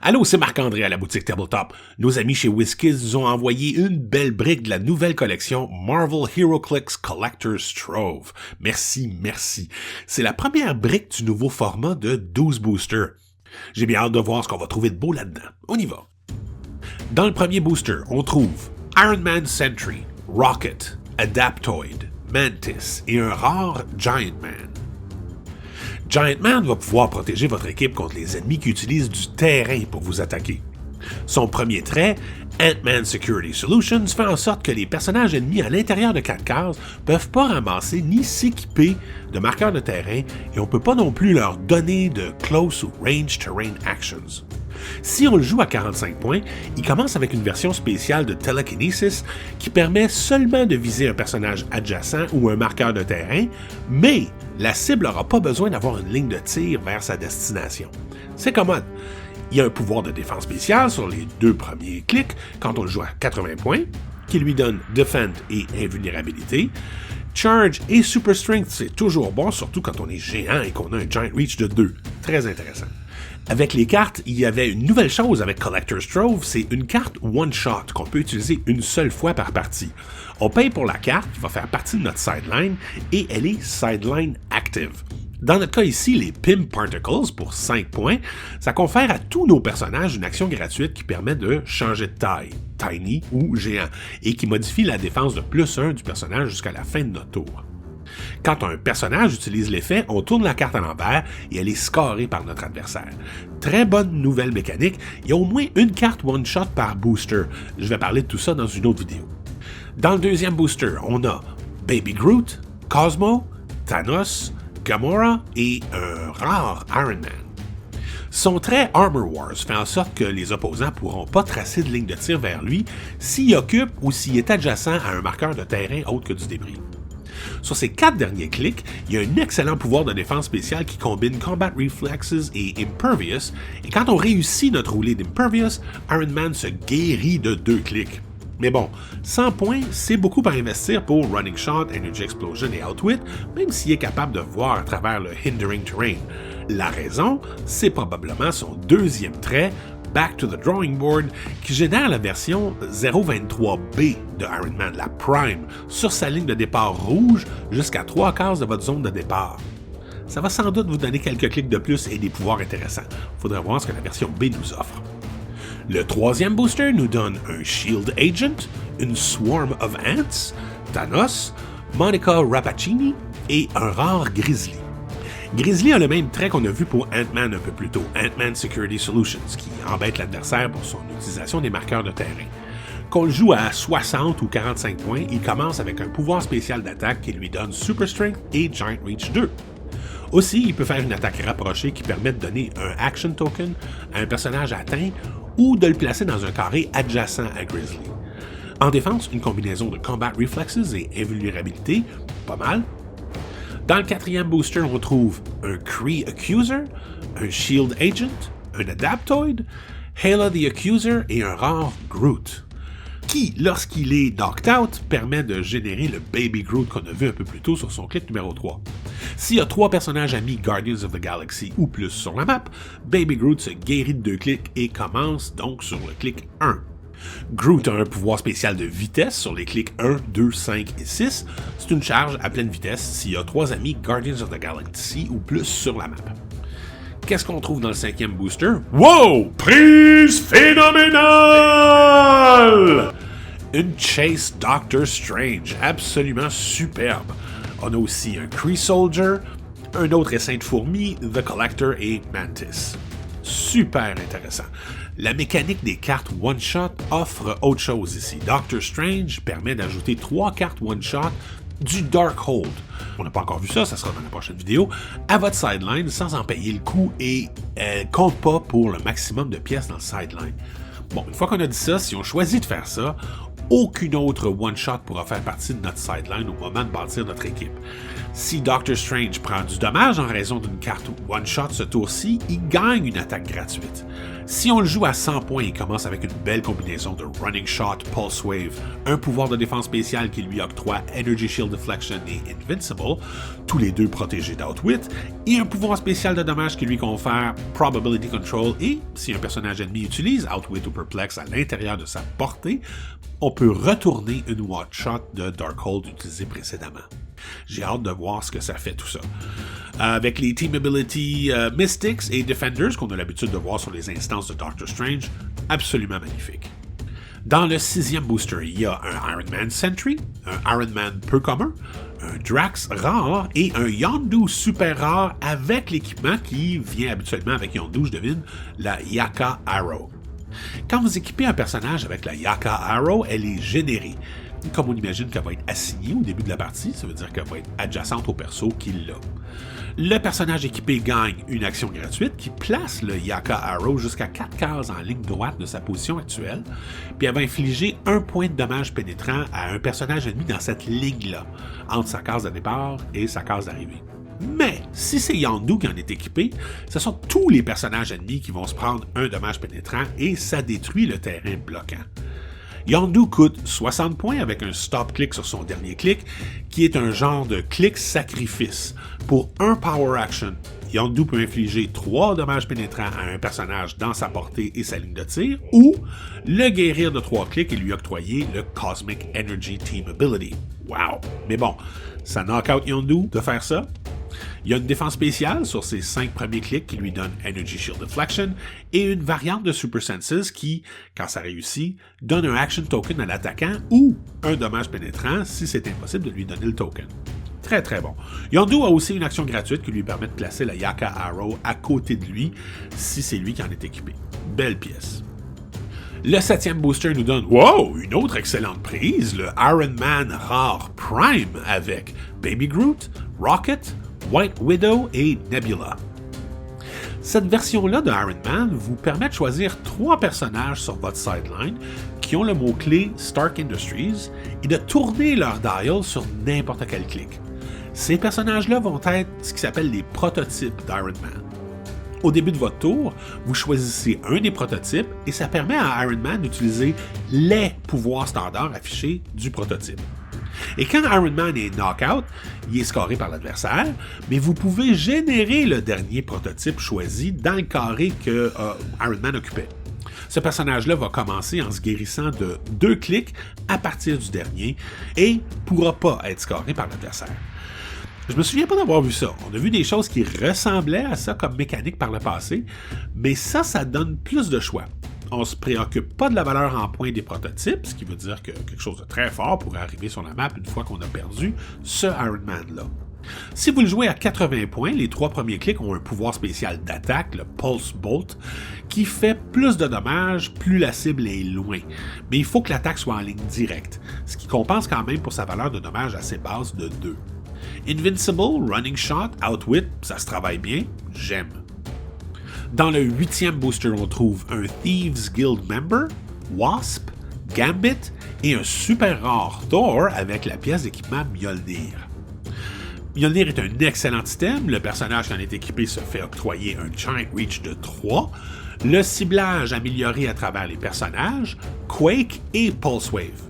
Allô, c'est Marc-André à la boutique Tabletop. Nos amis chez WizKids nous ont envoyé une belle brique de la nouvelle collection Marvel HeroClix Collector's Trove. Merci. C'est la première brique du nouveau format de 12 boosters. J'ai bien hâte de voir ce qu'on va trouver de beau là-dedans. On y va. Dans le premier booster, on trouve Iron Man Sentry, Rocket, Adaptoid, Mantis et un rare Giant Man. Giant Man va pouvoir protéger votre équipe contre les ennemis qui utilisent du terrain pour vous attaquer. Son premier trait, Ant-Man Security Solutions, fait en sorte que les personnages ennemis à l'intérieur de 4 cases peuvent pas ramasser ni s'équiper de marqueurs de terrain et on peut pas non plus leur donner de Close ou Range Terrain Actions. Si on le joue à 45 points, il commence avec une version spéciale de Telekinesis qui permet seulement de viser un personnage adjacent ou un marqueur de terrain, mais la cible n'aura pas besoin d'avoir une ligne de tir vers sa destination. C'est commode. Il y a un pouvoir de défense spécial sur les 2 premiers clics quand on le joue à 80 points, qui lui donne Defend et Invulnérabilité. Charge et Super Strength, c'est toujours bon, surtout quand on est géant et qu'on a un Giant Reach de 2. Très intéressant. Avec les cartes, il y avait une nouvelle chose avec Collector's Trove, c'est une carte one-shot qu'on peut utiliser une seule fois par partie. On paye pour la carte qui va faire partie de notre sideline et elle est sideline active. Dans notre cas ici, les Pim Particles pour 5 points, ça confère à tous nos personnages une action gratuite qui permet de changer de taille, tiny ou géant, et qui modifie la défense de +1 du personnage jusqu'à la fin de notre tour. Quand un personnage utilise l'effet, on tourne la carte à l'envers et elle est scorée par notre adversaire. Très bonne nouvelle mécanique, il y a au moins une carte one-shot par booster. Je vais parler de tout ça dans une autre vidéo. Dans le deuxième booster, on a Baby Groot, Cosmo, Thanos, Gamora et un rare Iron Man. Son trait Armor Wars fait en sorte que les opposants ne pourront pas tracer de ligne de tir vers lui s'il occupe ou s'il est adjacent à un marqueur de terrain autre que du débris. Sur ces 4 derniers clics, il y a un excellent pouvoir de défense spécial qui combine Combat Reflexes et Impervious, et quand on réussit notre roulée d'Impervious, Iron Man se guérit de 2 clics. Mais bon, 100 points, c'est beaucoup à investir pour Running Shot, Energy Explosion et Outwit, même s'il est capable de voir à travers le Hindering Terrain. La raison, c'est probablement son deuxième trait, Back to the Drawing Board, qui génère la version 023B de Iron Man, la Prime, sur sa ligne de départ rouge jusqu'à 3 cases de votre zone de départ. Ça va sans doute vous donner quelques clics de plus et des pouvoirs intéressants. Faudra voir ce que la version B nous offre. Le troisième booster nous donne un Shield Agent, une Swarm of Ants, Thanos, Monica Rappaccini et un rare Grizzly. Grizzly a le même trait qu'on a vu pour Ant-Man un peu plus tôt, Ant-Man Security Solutions, qui embête l'adversaire pour son utilisation des marqueurs de terrain. Qu'on le joue à 60 ou 45 points, il commence avec un pouvoir spécial d'attaque qui lui donne Super Strength et Giant Reach 2. Aussi, il peut faire une attaque rapprochée qui permet de donner un Action Token à un personnage atteint ou de le placer dans un carré adjacent à Grizzly. En défense, une combinaison de Combat Reflexes et Invulnérabilité, pas mal. Dans le quatrième booster, on trouve un Kree Accuser, un Shield Agent, un Adaptoid, Hela the Accuser et un rare Groot, qui, lorsqu'il est knocked out, permet de générer le Baby Groot qu'on a vu un peu plus tôt sur son clic numéro 3. S'il y a 3 personnages amis Guardians of the Galaxy ou plus sur la map, Baby Groot se guérit de 2 clics et commence donc sur le clic 1. Groot a un pouvoir spécial de vitesse sur les clics 1, 2, 5 et 6. C'est une charge à pleine vitesse s'il y a 3 amis Guardians of the Galaxy ou plus sur la map. Qu'est-ce qu'on trouve dans le 5e booster? Wow! Prise phénoménale! Une Chase Doctor Strange, absolument superbe. On a aussi un Kree Soldier, un autre essaim de fourmis, The Collector et Mantis. Super intéressant. La mécanique des cartes one-shot offre autre chose ici. Doctor Strange permet d'ajouter 3 cartes one-shot du Darkhold. On n'a pas encore vu ça, ça sera dans la prochaine vidéo, à votre sideline sans en payer le coût et elle compte pas pour le maximum de pièces dans le sideline. Bon, une fois qu'on a dit ça, si on choisit de faire ça, aucune autre one-shot pourra faire partie de notre sideline au moment de bâtir notre équipe. Si Doctor Strange prend du dommage en raison d'une carte one-shot ce tour-ci, il gagne une attaque gratuite. Si on le joue à 100 points, il commence avec une belle combinaison de Running Shot, Pulse Wave, un pouvoir de défense spécial qui lui octroie Energy Shield Deflection et Invincible, tous les deux protégés d'Outwit, et un pouvoir spécial de dommage qui lui confère Probability Control et, si un personnage ennemi utilise Outwit ou Perplex à l'intérieur de sa portée, on peut retourner une one-shot de Darkhold utilisée précédemment. J'ai hâte de voir ce que ça fait tout ça. Avec les Team Ability Mystics et Defenders qu'on a l'habitude de voir sur les instances de Doctor Strange, absolument magnifique. Dans le 6e booster, il y a un Iron Man Sentry, un Iron Man peu commun, un Drax rare et un Yondu super rare avec l'équipement qui vient habituellement avec Yondu, je devine, la Yaka Arrow. Quand vous équipez un personnage avec la Yaka Arrow, elle est générée. Comme on imagine qu'elle va être assignée au début de la partie, ça veut dire qu'elle va être adjacente au perso qui l'a. Le personnage équipé gagne une action gratuite qui place le Yaka Arrow jusqu'à 4 cases en ligne droite de sa position actuelle, puis elle va infliger 1 point de dommage pénétrant à un personnage ennemi dans cette ligne-là, entre sa case de départ et sa case d'arrivée. Mais, si c'est Yondu qui en est équipé, ce sont tous les personnages ennemis qui vont se prendre un dommage pénétrant et ça détruit le terrain bloquant. Yondu coûte 60 points avec un stop-click sur son dernier clic, qui est un genre de clic-sacrifice. Pour un power action, Yondu peut infliger 3 dommages pénétrants à un personnage dans sa portée et sa ligne de tir, ou le guérir de 3 clics et lui octroyer le Cosmic Energy Team Ability. Wow! Mais bon, ça knock out Yondu de faire ça. Il y a une défense spéciale sur ses 5 premiers clics qui lui donne Energy Shield Deflection et une variante de Super Senses qui, quand ça réussit, donne un Action Token à l'attaquant ou un dommage pénétrant si c'est impossible de lui donner le token. Très très bon. Yondu a aussi une action gratuite qui lui permet de placer la Yaka Arrow à côté de lui si c'est lui qui en est équipé. Belle pièce. Le 7e booster nous donne, wow, une autre excellente prise, le Iron Man Rare Prime avec Baby Groot, Rocket, White Widow et Nebula. Cette version-là de Iron Man vous permet de choisir 3 personnages sur votre sideline qui ont le mot-clé Stark Industries et de tourner leur dial sur n'importe quel clic. Ces personnages-là vont être ce qui s'appelle les prototypes d'Iron Man. Au début de votre tour, vous choisissez un des prototypes et ça permet à Iron Man d'utiliser les pouvoirs standards affichés du prototype. Et quand Iron Man est knock-out, il est scoré par l'adversaire, mais vous pouvez générer le dernier prototype choisi dans le carré que Iron Man occupait. Ce personnage-là va commencer en se guérissant de 2 clics à partir du dernier et ne pourra pas être scoré par l'adversaire. Je me souviens pas d'avoir vu ça. On a vu des choses qui ressemblaient à ça comme mécanique par le passé, mais ça donne plus de choix. On ne se préoccupe pas de la valeur en points des prototypes, ce qui veut dire que quelque chose de très fort pourrait arriver sur la map une fois qu'on a perdu ce Iron Man-là. Si vous le jouez à 80 points, les 3 premiers clics ont un pouvoir spécial d'attaque, le Pulse Bolt, qui fait plus de dommages plus la cible est loin. Mais il faut que l'attaque soit en ligne directe, ce qui compense quand même pour sa valeur de dommage assez basse de 2. Invincible, Running Shot, Outwit, ça se travaille bien, j'aime. Dans le 8e booster, on trouve un Thieves Guild Member, Wasp, Gambit et un super rare Thor avec la pièce d'équipement Mjolnir. Mjolnir est un excellent item, le personnage qui en est équipé se fait octroyer un Giant Reach de 3, le ciblage amélioré à travers les personnages, Quake et Pulse Wave.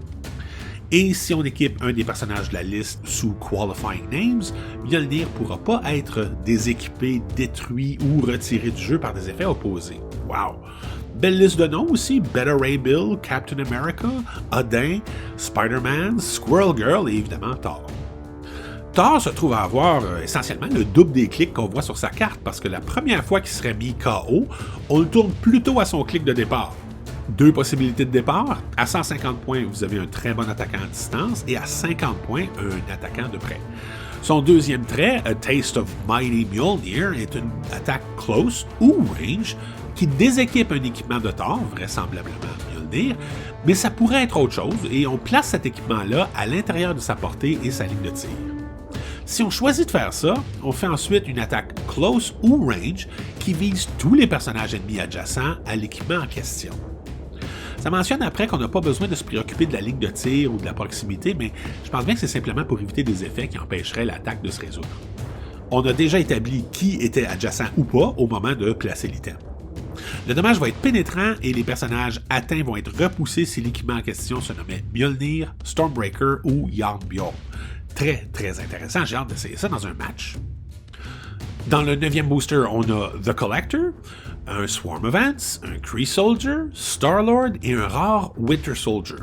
Et si on équipe un des personnages de la liste sous Qualifying Names, Mjolnir ne pourra pas être déséquipé, détruit ou retiré du jeu par des effets opposés. Wow! Belle liste de noms aussi, Beta Ray Bill, Captain America, Odin, Spider-Man, Squirrel Girl et évidemment Thor. Thor se trouve à avoir essentiellement le double des clics qu'on voit sur sa carte parce que la première fois qu'il serait mis KO, on le tourne plutôt à son clic de départ. 2 possibilités de départ. À 150 points, vous avez un très bon attaquant à distance et à 50 points, un attaquant de près. Son deuxième trait, A Taste of Mighty Mjolnir, est une attaque close ou range qui déséquipe un équipement de Thor, vraisemblablement Mjolnir, mais ça pourrait être autre chose et on place cet équipement-là à l'intérieur de sa portée et sa ligne de tir. Si on choisit de faire ça, on fait ensuite une attaque close ou range qui vise tous les personnages ennemis adjacents à l'équipement en question. Ça mentionne après qu'on n'a pas besoin de se préoccuper de la ligne de tir ou de la proximité, mais je pense bien que c'est simplement pour éviter des effets qui empêcheraient l'attaque de se résoudre. On a déjà établi qui était adjacent ou pas au moment de placer l'item. Le dommage va être pénétrant et les personnages atteints vont être repoussés si l'équipement en question se nommait Mjolnir, Stormbreaker ou Jarnbjorn. Très, très intéressant. J'ai hâte d'essayer ça dans un match. Dans le 9e booster, on a The Collector, un Swarm of Ants, un Kree Soldier, Star-Lord et un rare Winter Soldier.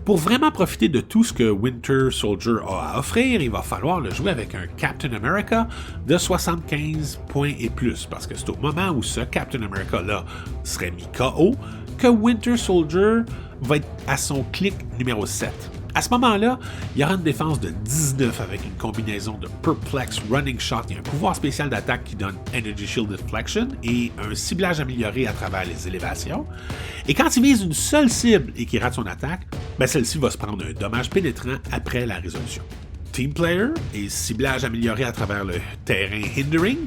Pour vraiment profiter de tout ce que Winter Soldier a à offrir, il va falloir le jouer avec un Captain America de 75 points et plus, parce que c'est au moment où ce Captain America-là serait mis KO que Winter Soldier va être à son clic numéro 7. À ce moment-là, il y aura une défense de 19 avec une combinaison de Perplex Running Shot et un pouvoir spécial d'attaque qui donne Energy Shield Deflection et un ciblage amélioré à travers les élévations. Et quand il vise une seule cible et qu'il rate son attaque, celle-ci va se prendre un dommage pénétrant après la résolution. Team Player et ciblage amélioré à travers le terrain Hindering,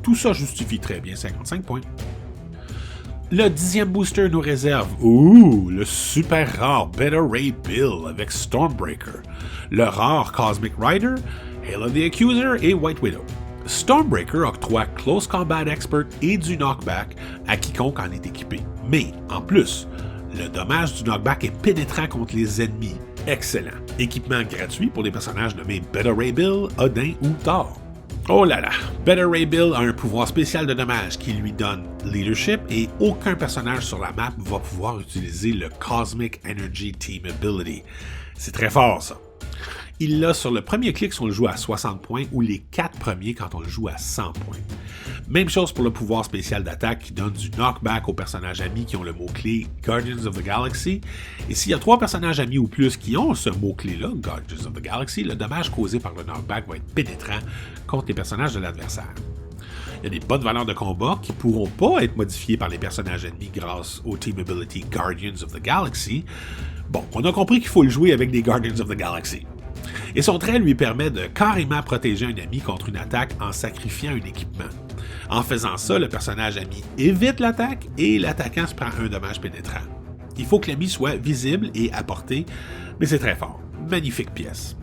tout ça justifie très bien 55 points. Le 10e booster nous réserve le super rare Beta Ray Bill avec Stormbreaker, le rare Cosmic Rider, Hail of the Accuser et White Widow. Stormbreaker octroie Close Combat Expert et du knockback à quiconque en est équipé. Mais, en plus, le dommage du knockback est pénétrant contre les ennemis. Excellent. Équipement gratuit pour les personnages nommés Beta Ray Bill, Odin ou Thor. Oh là là, Beta Ray Bill a un pouvoir spécial de dommage qui lui donne Leadership et aucun personnage sur la map va pouvoir utiliser le Cosmic Energy Team Ability. C'est très fort ça. Il l'a sur le premier clic si on le joue à 60 points ou les 4 premiers quand on le joue à 100 points. Même chose pour le pouvoir spécial d'attaque qui donne du knockback aux personnages amis qui ont le mot-clé Guardians of the Galaxy. Et s'il y a 3 personnages amis ou plus qui ont ce mot-clé-là, Guardians of the Galaxy, le dommage causé par le knockback va être pénétrant contre les personnages de l'adversaire. Il y a des bonnes valeurs de combat qui ne pourront pas être modifiées par les personnages ennemis grâce au Team Ability Guardians of the Galaxy. Bon, on a compris qu'il faut le jouer avec des Guardians of the Galaxy. Et son trait lui permet de carrément protéger un ami contre une attaque en sacrifiant un équipement. En faisant ça, le personnage ami évite l'attaque et l'attaquant se prend un dommage pénétrant. Il faut que l'ami soit visible et à portée, mais c'est très fort. Magnifique pièce.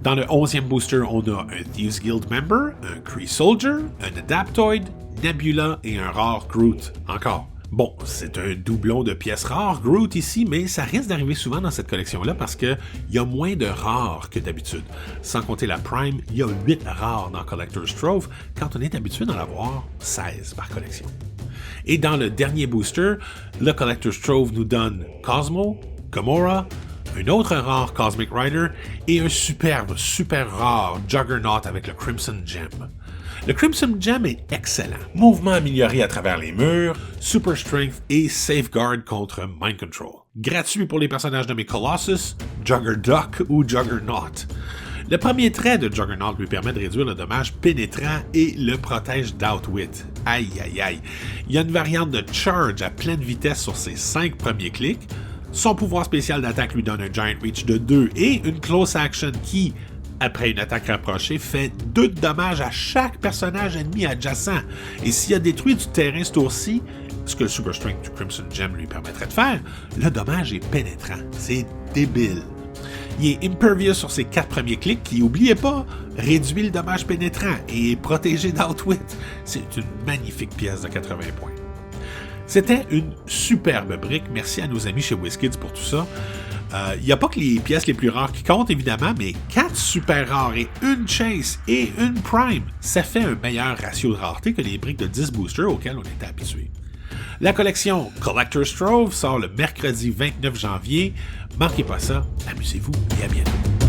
Dans le 11e booster, on a un Thieves Guild Member, un Kree Soldier, un Adaptoid, Nebula et un rare Groot. Encore. Bon, c'est un doublon de pièces rares, Groot ici, mais ça risque d'arriver souvent dans cette collection-là parce qu'il y a moins de rares que d'habitude. Sans compter la Prime, il y a 8 rares dans Collector's Trove, quand on est habitué d'en avoir 16 par collection. Et dans le dernier booster, le Collector's Trove nous donne Cosmo, Gamora, un autre rare Cosmic Rider et un superbe, super rare Juggernaut avec le Crimson Gem. Le Crimson Gem est excellent. Mouvement amélioré à travers les murs, Super Strength et Safeguard contre Mind Control. Gratuit pour les personnages nommés Colossus, Juggerduck ou Juggernaut. Le premier trait de Juggernaut lui permet de réduire le dommage pénétrant et le protège d'Outwit. Aïe aïe aïe. Il y a une variante de Charge à pleine vitesse sur ses 5 premiers clics. Son pouvoir spécial d'attaque lui donne un Giant Reach de 2 et une Close Action qui, après une attaque rapprochée, fait 2 de dommages à chaque personnage ennemi adjacent. Et s'il a détruit du terrain ce tour-ci, ce que le Super Strength du Crimson Gem lui permettrait de faire, le dommage est pénétrant. C'est débile. Il est impervious sur ses 4 premiers clics qui, oubliez pas, réduit le dommage pénétrant et est protégé d'Outwit. C'est une magnifique pièce de 80 points. C'était une superbe brique. Merci à nos amis chez WizKids pour tout ça. Il n'y a pas que les pièces les plus rares qui comptent, évidemment, mais 4 super rares et une chase et une prime, ça fait un meilleur ratio de rareté que les briques de 10 boosters auxquels on était habitué. La collection Collector's Trove sort le mercredi 29 janvier. Manquez pas ça, amusez-vous et à bientôt.